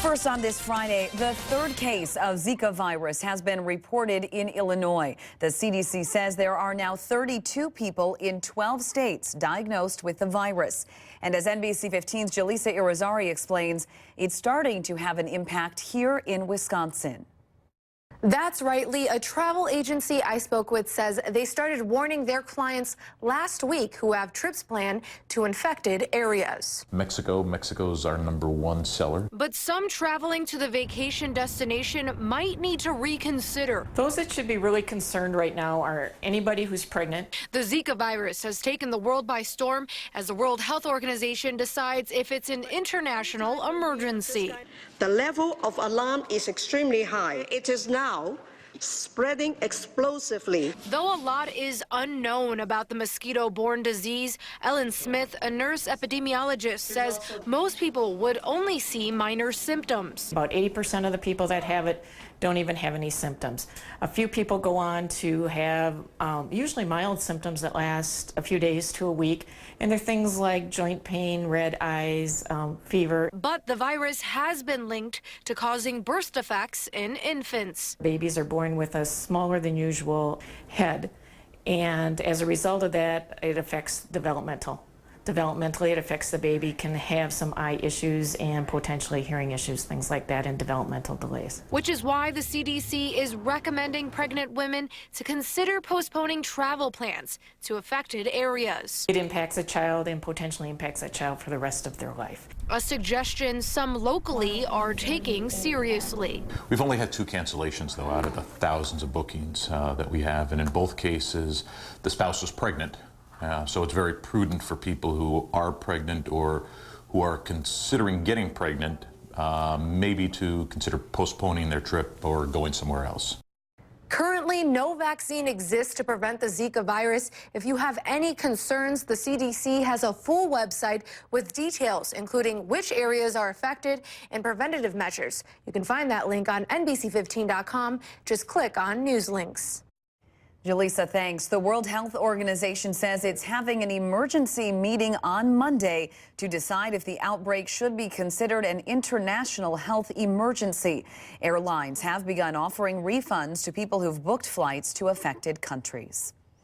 First on this Friday, the third case of Zika virus has been reported in Illinois. The CDC says there are now 32 people in 12 states diagnosed with the virus. And as NBC 15's Jaleesa Irizarry explains, it's starting to have an impact here in Wisconsin. That's right, Lee. A travel agency I spoke with says they started warning their clients last week who have trips planned to infected areas. Mexico's our #1 seller. But some traveling to the vacation destination might need to reconsider. Those that should be really concerned right now are anybody who's pregnant. The Zika virus has taken the world by storm as the World Health Organization decides if it's an international emergency. The level of alarm is extremely high. It is now spreading explosively. Though a lot is unknown about the mosquito-borne disease, Ellen Smith, a nurse epidemiologist, says most people would only see minor symptoms. About 80% of the people that have it don't even have any symptoms. A few people go on to have usually mild symptoms that last a few days to a week, and they're things like joint pain, red eyes, fever. But the virus has been linked to causing birth defects in infants. Babies are born with a smaller than usual head, and as a result of that, it affects Developmentally, it affects the baby, can have some eye issues and potentially hearing issues, things like that, and developmental delays. Which is why the CDC is recommending pregnant women to consider postponing travel plans to affected areas. It impacts a child and potentially impacts that child for the rest of their life. A suggestion some locally are taking seriously. We've only had 2 cancellations, though, out of the thousands of bookings that we have, and in both cases, the spouse was pregnant. So it's very prudent for people who are pregnant or who are considering getting pregnant, maybe to consider postponing their trip or going somewhere else. Currently, no vaccine exists to prevent the Zika virus. If you have any concerns, the CDC has a full website with details, including which areas are affected and preventative measures. You can find that link on NBC15.com. Just click on News Links. Jaleesa, thanks. The World Health Organization says it's having an emergency meeting on Monday to decide if the outbreak should be considered an international health emergency. Airlines have begun offering refunds to people who've booked flights to affected countries.